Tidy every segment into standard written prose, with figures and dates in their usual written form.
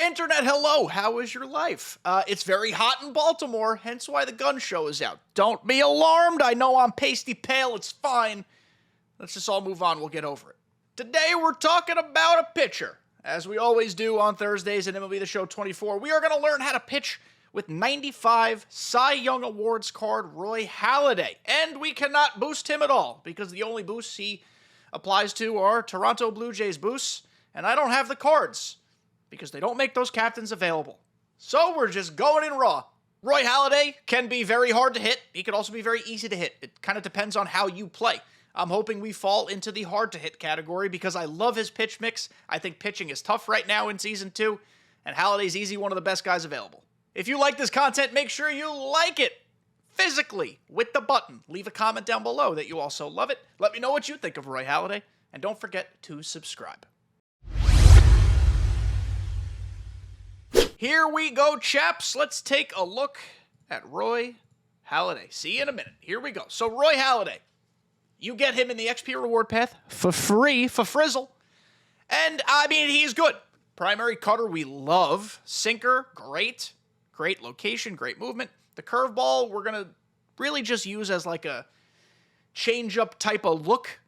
Internet, hello, how is your life? It's very hot in Baltimore, hence why the gun show is out. Don't be alarmed, I know I'm pasty pale, it's fine. Let's just all move on, we'll get over it. Today we're talking about a pitcher. As we always do on Thursdays at MLB The Show 24, we are going to learn how to pitch with 95 Cy Young Awards card Roy Halladay. And we cannot boost him at all, because the only boosts he applies to are Toronto Blue Jays boosts, and I don't have the cards, because they don't make those captains available. So we're just going in raw. Roy Halladay can be very hard to hit. He can also be very easy to hit. It kind of depends on how you play. I'm hoping we fall into the hard-to-hit category because I love his pitch mix. I think pitching is tough right now in Season 2, and Halladay's easy, one of the best guys available. If you like this content, make sure you like it physically with the button. Leave a comment down below that you also love it. Let me know what you think of Roy Halladay, and don't forget to subscribe. Here we go, chaps. Let's take a look at Roy Halladay. See you in a minute. Here we go. So Roy Halladay, you get him in the XP reward path for free, for frizzle. And, I mean, he's good. Primary cutter, we love. Sinker, great. Great location, great movement. The curveball, we're going to really just use as like a change-up type of look.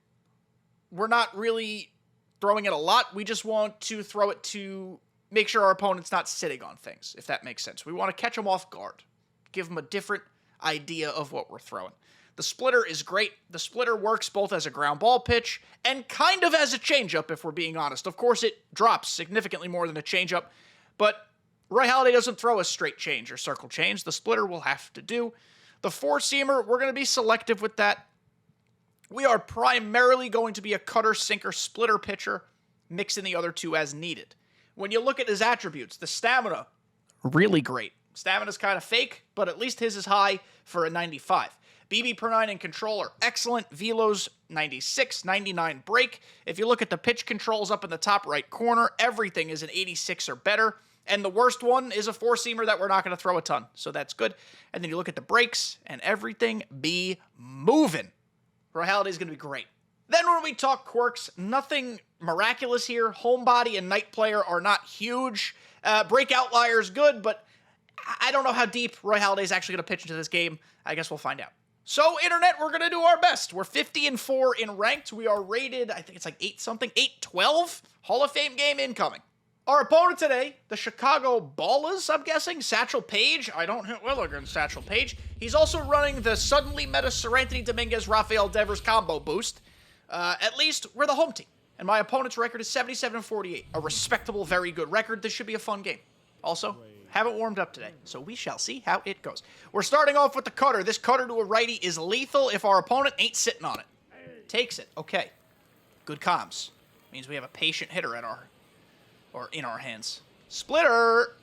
We're not really throwing it a lot. We just want to throw it to make sure our opponent's not sitting on things, if that makes sense. We want to catch them off guard. Give them a different idea of what we're throwing. The splitter is great. The splitter works both as a ground ball pitch and kind of as a changeup, if we're being honest. Of course, it drops significantly more than a changeup, but Roy Halladay doesn't throw a straight change or circle change. The splitter will have to do. The four-seamer, we're going to be selective with that. We are primarily going to be a cutter, sinker, splitter pitcher, mixing the other two as needed. When you look at his attributes, the stamina, really great. Stamina's kind of fake, but at least his is high for a 95. BB per 9 and controller, excellent. Velo's 96, 99 break. If you look at the pitch controls up in the top right corner, everything is an 86 or better. And the worst one is a four-seamer that we're not going to throw a ton, so that's good. And then you look at the brakes, and everything be moving. Roy Halladay's going to be great. Then when we talk quirks, nothing miraculous here. Homebody and night player are not huge. Break outlier is good, but I don't know how deep Roy Halladay's actually going to pitch into this game. I guess we'll find out. So, Internet, we're going to do our best. We're 50-4 in ranked. We are rated, I think it's like 8-something, 8-12. Hall of Fame game incoming. Our opponent today, the Chicago Ballers, I'm guessing. Satchel Paige. I don't hit well against Satchel Paige. He's also running the suddenly meta Seranthony Dominguez, Rafael Devers combo boost. At least we're the home team. And my opponent's record is 77-48. A respectable, very good record. This should be a fun game. Also, haven't warmed up today, so we shall see how it goes. We're starting off with the cutter. This cutter to a righty is lethal if our opponent ain't sitting on it. Takes it. Okay. Good comms. Means we have a patient hitter in our hands. Splitter.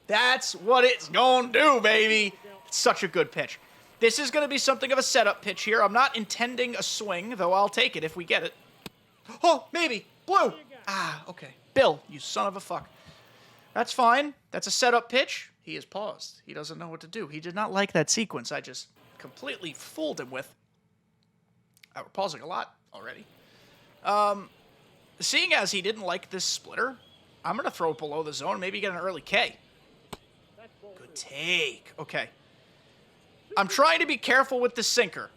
That's what it's gonna do, baby. It's such a good pitch. This is going to be something of a setup pitch here. I'm not intending a swing, though I'll take it if we get it. Oh, maybe. Blue. Ah, okay. Bill, you son of a fuck. That's fine. That's a setup pitch. He is paused. He doesn't know what to do. He did not like that sequence I just completely fooled him with. We're pausing a lot already. Seeing as he didn't like this splitter, I'm going to throw it below the zone, maybe get an early K. Good take. Okay. I'm trying to be careful with the sinker.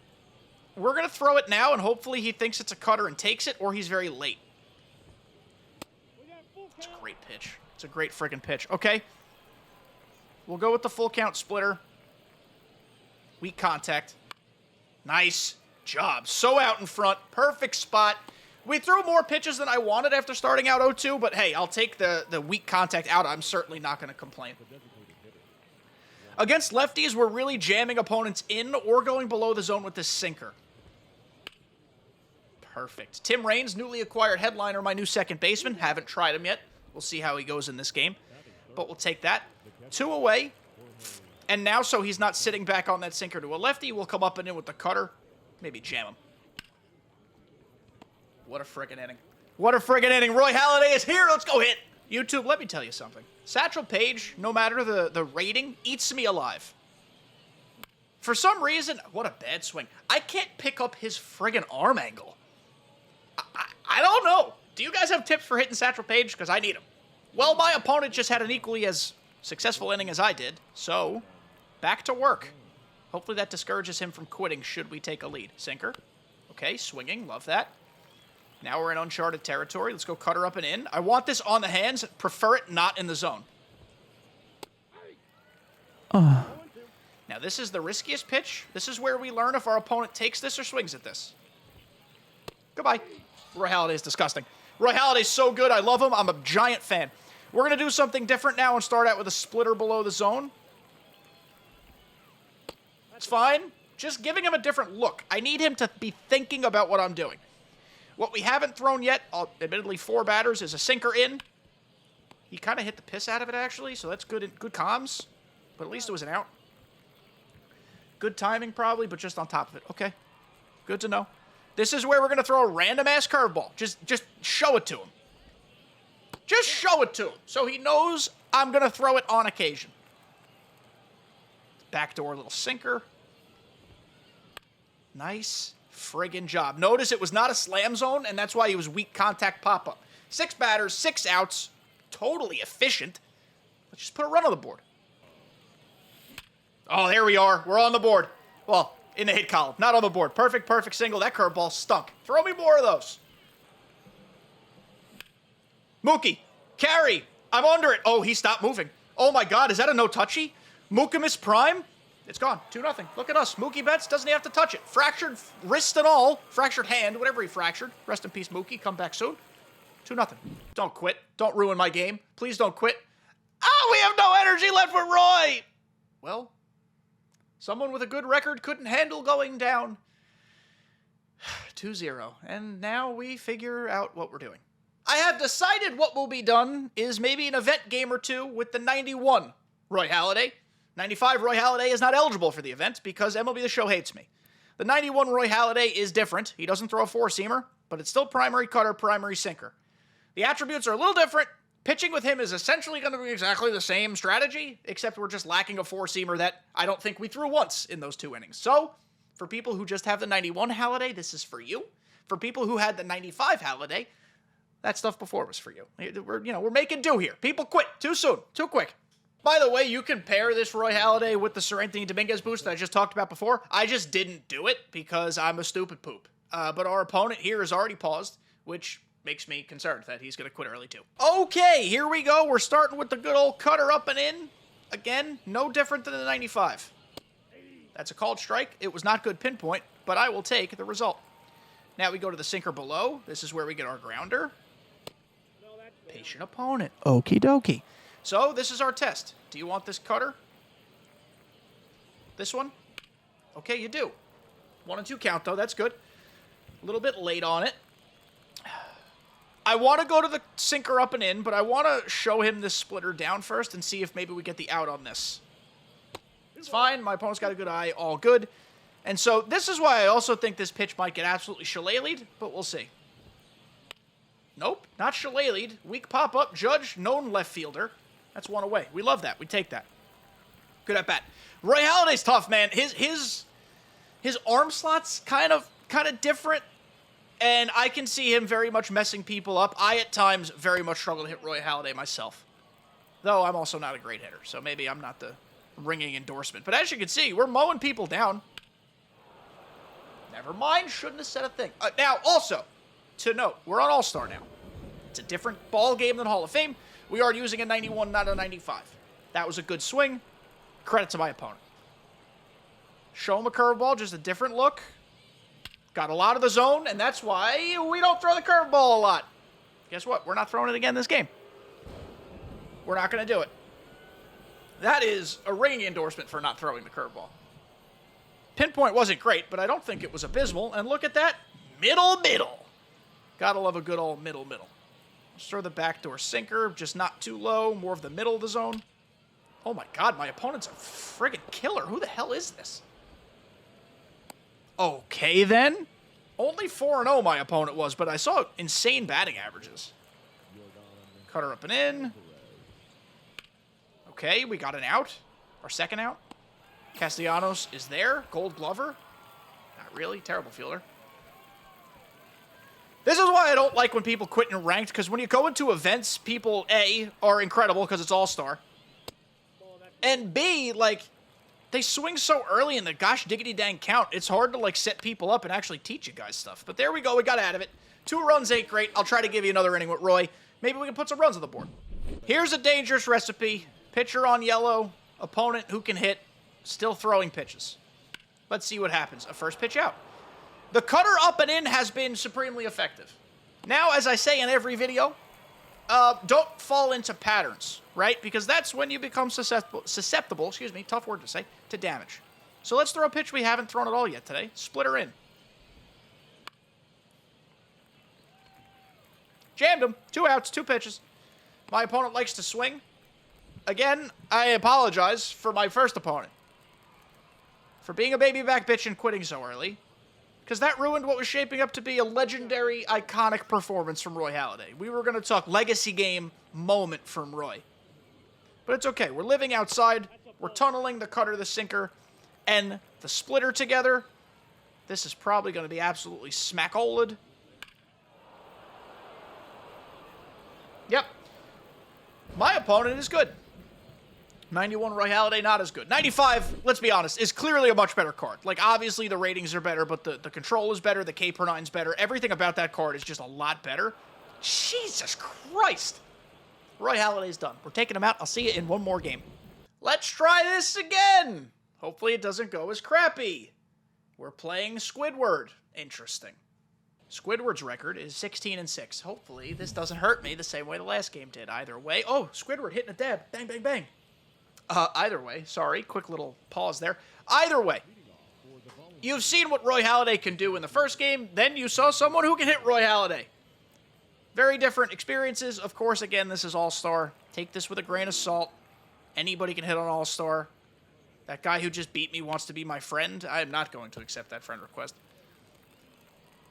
We're going to throw it now, and hopefully he thinks it's a cutter and takes it, or he's very late. It's a great pitch. It's a great friggin' pitch. Okay. We'll go with the full count splitter. Weak contact. Nice job. So out in front. Perfect spot. We threw more pitches than I wanted after starting out 0-2, but hey, I'll take the weak contact out. I'm certainly not going to complain. Against lefties, we're really jamming opponents in or going below the zone with this sinker. Perfect. Tim Raines, newly acquired headliner, my new second baseman. Haven't tried him yet. We'll see how he goes in this game. But we'll take that. 2 away. And now, so he's not sitting back on that sinker to a lefty, we'll come up and in with the cutter. Maybe jam him. What a friggin' inning. What a friggin' inning. Roy Halladay is here. Let's go hit. YouTube, let me tell you something. Satchel Paige, no matter the rating, eats me alive. For some reason, what a bad swing. I can't pick up his friggin' arm angle. I don't know. Do you guys have tips for hitting Satchel Paige? Because I need them. Well, my opponent just had an equally as successful inning as I did, so back to work. Hopefully that discourages him from quitting should we take a lead. Sinker. Okay, swinging. Love that. Now we're in uncharted territory. Let's go cutter up and in. I want this on the hands. Prefer it not in the zone. Now, this is the riskiest pitch. This is where we learn if our opponent takes this or swings at this. Goodbye. Roy Halladay is disgusting. Roy Halladay's so good. I love him. I'm a giant fan. We're going to do something different now and start out with a splitter below the zone. That's fine. Just giving him a different look. I need him to be thinking about what I'm doing. What we haven't thrown yet, admittedly 4 batters, is a sinker in. He kind of hit the piss out of it, actually, so that's good comms. But at least it was an out. Good timing, probably, but just on top of it. Okay. Good to know. This is where we're going to throw a random-ass curveball. Just show it to him. Just show it to him so he knows I'm going to throw it on occasion. Backdoor little sinker. Nice friggin' job. Notice it was not a slam zone, and that's why he was weak contact pop-up. 6 batters, 6 outs. Totally efficient. Let's just put a run on the board. Oh, there we are. We're on the board. Well, in the hit column. Not on the board. Perfect single. That curveball stunk. Throw me more of those. Mookie. Carry. I'm under it. Oh, he stopped moving. Oh, my God. Is that a no-touchy? Mookimus Prime? It's gone. 2-0. Look at us. Mookie Betts doesn't have to touch it. Fractured wrist and all. Fractured hand. Whatever he fractured. Rest in peace, Mookie. Come back soon. 2-0. Don't quit. Don't ruin my game. Please don't quit. Oh, we have no energy left for Roy. Well, someone with a good record couldn't handle going down. 2-0. And now we figure out what we're doing. I have decided what will be done is maybe an event game or two with the 91 Roy Halladay. 95 Roy Halladay is not eligible for the event because MLB The Show hates me. The 91 Roy Halladay is different. He doesn't throw a 4-seamer, but it's still primary cutter, primary sinker. The attributes are a little different. Pitching with him is essentially going to be exactly the same strategy, except we're just lacking a 4-seamer that I don't think we threw once in those 2 innings. So, for people who just have the 91 Halladay, this is for you. For people who had the 95 Halladay, that stuff before was for you. We're making do here. People quit too soon, too quick. By the way, you can pair this Roy Halladay with the Sir Anthony Dominguez boost that I just talked about before. I just didn't do it because I'm a stupid poop. But our opponent here has already paused, which makes me concerned that he's going to quit early too. Okay, here we go. We're starting with the good old cutter up and in. Again, no different than the 95. That's a called strike. It was not good pinpoint, but I will take the result. Now we go to the sinker below. This is where we get our grounder. Patient opponent. Okie dokie. So this is our test. Do you want this cutter? This one? Okay, you do. 1 and 2 count though. That's good. A little bit late on it. I want to go to the sinker up and in, but I want to show him this splitter down first and see if maybe we get the out on this. It's fine. My opponent's got a good eye. All good. And so this is why I also think this pitch might get absolutely shillelied, but we'll see. Nope, not shillelied. Weak pop-up. Judge, known left fielder. That's 1 away. We love that. We take that. Good at bat. Roy Halladay's tough, man. His arm slot's kind of different. And I can see him very much messing people up. I, at times, very much struggle to hit Roy Halladay myself. Though I'm also not a great hitter, so maybe I'm not the ringing endorsement. But as you can see, we're mowing people down. Never mind, shouldn't have said a thing. Now, also, to note, we're on All-Star now. It's a different ball game than Hall of Fame. We are using a 91, not a 95. That was a good swing. Credit to my opponent. Show him a curveball, just a different look. Got a lot of the zone, and that's why we don't throw the curveball a lot. Guess what? We're not throwing it again this game. We're not going to do it. That is a ringing endorsement for not throwing the curveball. Pinpoint wasn't great, but I don't think it was abysmal. And look at that. Middle. Gotta love a good old middle. Let's throw the backdoor sinker, just not too low, more of the middle of the zone. Oh my God, my opponent's a friggin' killer. Who the hell is this? Okay, then. Only 4-0 my opponent was, but I saw insane batting averages. Cutter up and in. Okay, we got an out. Our second out. Castellanos is there. Gold Glover. Not really. Terrible fielder. This is why I don't like when people quit in ranked, because when you go into events, people, A, are incredible because it's all-star. And B, like, they swing so early in the gosh diggity dang count, it's hard to, like, set people up and actually teach you guys stuff. But there we go, we got out of it. 2 runs ain't great. I'll try to give you another inning with Roy. Maybe we can put some runs on the board. Here's a dangerous recipe. Pitcher on yellow, opponent who can hit, still throwing pitches. Let's see what happens. A first pitch out. The cutter up and in has been supremely effective. Now, as I say in every video, don't fall into patterns, right? Because that's when you become susceptible, excuse me, tough word to say, to damage. So let's throw a pitch we haven't thrown at all yet today. Splitter in. Jammed him. 2 outs, 2 pitches. My opponent likes to swing. Again, I apologize for my first opponent for being a baby back bitch and quitting so early, because that ruined what was shaping up to be a legendary, iconic performance from Roy Halladay. We were going to talk legacy game moment from Roy. But it's okay. We're living outside. We're tunneling the cutter, the sinker, and the splitter together. This is probably going to be absolutely smack-oled. Yep. My opponent is good. 91 Roy Halladay, not as good. 95, let's be honest, is clearly a much better card. Like, obviously, the ratings are better, but the control is better, the K per 9 is better. Everything about that card is just a lot better. Jesus Christ. Roy Halladay's done. We're taking him out. I'll see you in one more game. Let's try this again. Hopefully it doesn't go as crappy. We're playing Squidward. Interesting. Squidward's record is 16-6. Hopefully this doesn't hurt me the same way the last game did. Either way. Oh, Squidward hitting a dab. Bang, bang, bang. Either way. Sorry, quick little pause there. Either way. You've seen what Roy Halladay can do in the first game. Then you saw someone who can hit Roy Halladay. Very different experiences. Of course, again, this is All-Star. Take this with a grain of salt. Anybody can hit on All-Star. That guy who just beat me wants to be my friend. I am not going to accept that friend request.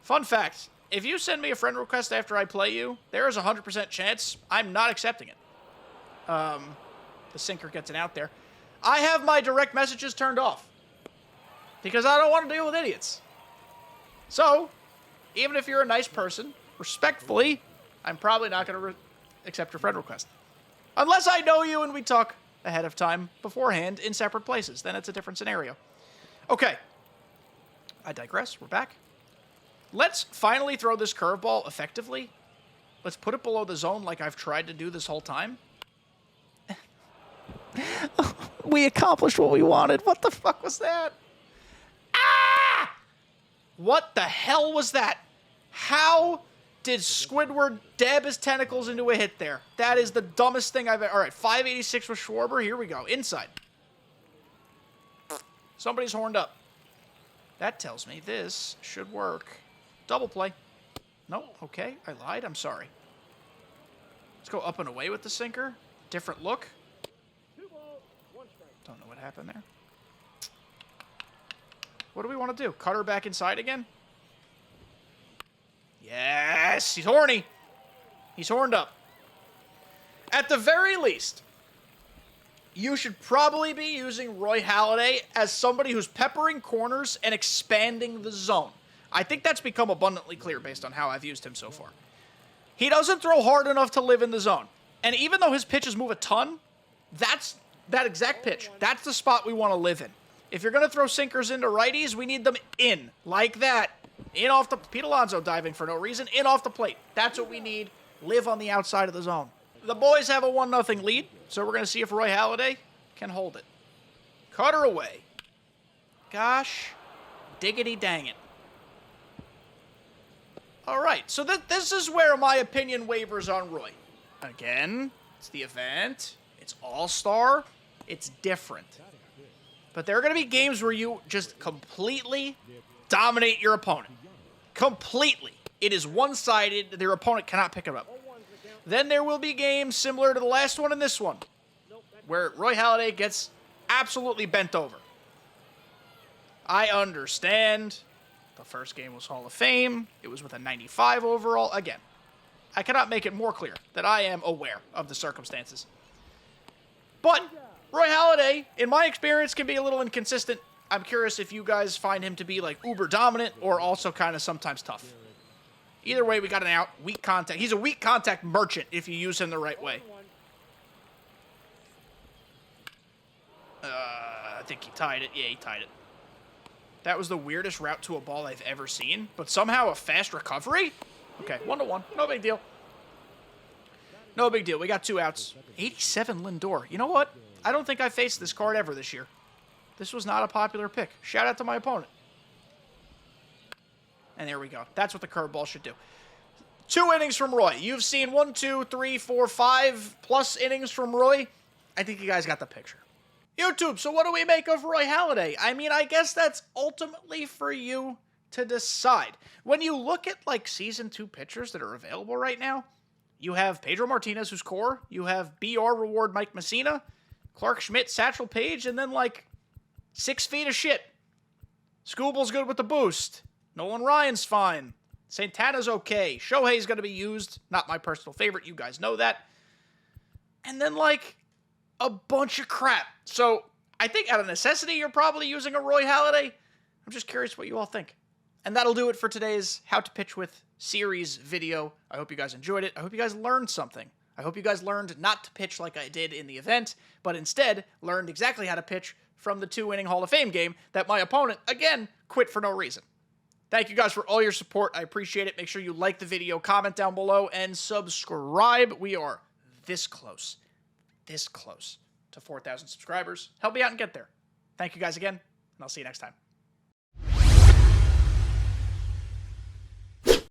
Fun fact. If you send me a friend request after I play you, there is a 100% chance I'm not accepting it. The sinker gets it out there. I have my direct messages turned off because I don't want to deal with idiots. So, even if you're a nice person, respectfully, I'm probably not going to accept your friend request. Unless I know you and we talk ahead of time, beforehand, in separate places. Then it's a different scenario. Okay. I digress. We're back. Let's finally throw this curveball effectively. Let's put it below the zone like I've tried to do this whole time. We accomplished what we wanted. What the fuck was that? Ah! What the hell was that? How did Squidward dab his tentacles into a hit there? That is the dumbest thing I've ever... All right, 586 with Schwarber. Here we go. Inside. Somebody's horned up. That tells me this should work. Double play. Nope. Okay, I lied. I'm sorry. Let's go up and away with the sinker. Different look. Don't know what happened there. What do we want to do? Cut her back inside again? Yes! He's horny. He's horned up. At the very least, you should probably be using Roy Halladay as somebody who's peppering corners and expanding the zone. I think that's become abundantly clear based on how I've used him so far. He doesn't throw hard enough to live in the zone. And even though his pitches move a ton, that's that exact pitch. That's the spot we want to live in. If you're going to throw sinkers into righties, we need them in. Like that. In off the... Pete Alonso diving for no reason. In off the plate. That's what we need. Live on the outside of the zone. The boys have a 1-0 lead, so we're going to see if Roy Halladay can hold it. Cutter away. Gosh. Diggity dang it. All right, so this is where my opinion wavers on Roy. Again, it's the event. It's All-Star. It's different. But there are going to be games where you just completely dominate your opponent. Completely. It is one-sided. Their opponent cannot pick it up. Then there will be games similar to the last one and this one, where Roy Halladay gets absolutely bent over. I understand. The first game was Hall of Fame. It was with a 95 overall. Again, I cannot make it more clear that I am aware of the circumstances. But Roy Halladay, in my experience, can be a little inconsistent. I'm curious if you guys find him to be like uber dominant or also kind of sometimes tough. Either way, we got an out. Weak contact. He's a weak contact merchant if you use him the right way. I think he tied it. Yeah, he tied it. That was the weirdest route to a ball I've ever seen, but somehow a fast recovery? Okay, 1-1. No big deal. No big deal. We got 2 outs. 87 Lindor. You know what? I don't think I faced this card ever this year. This was not a popular pick. Shout out to my opponent. And there we go. That's what the curveball should do. 2 innings from Roy. You've seen 1, 2, 3, 4, 5 plus innings from Roy. I think you guys got the picture. YouTube, so what do we make of Roy Halladay? I mean, I guess that's ultimately for you to decide. When you look at, like, Season 2 pitchers that are available right now, you have Pedro Martinez, who's core. You have BR reward Mike Messina, Clark Schmidt, Satchel Paige, and then, like, 6 feet of shit. Scooble's good with the boost. Nolan Ryan's fine. Santana's okay. Shohei's going to be used. Not my personal favorite. You guys know that. And then, like, a bunch of crap. So, I think out of necessity, you're probably using a Roy Halladay. I'm just curious what you all think. And that'll do it for today's How to Pitch With series video. I hope you guys enjoyed it. I hope you guys learned something. I hope you guys learned not to pitch like I did in the event, but instead learned exactly how to pitch from the 2-inning Hall of Fame game that my opponent, again, quit for no reason. Thank you guys for all your support. I appreciate it. Make sure you like the video, comment down below, and subscribe. We are this close to 4,000 subscribers. Help me out and get there. Thank you guys again, and I'll see you next time.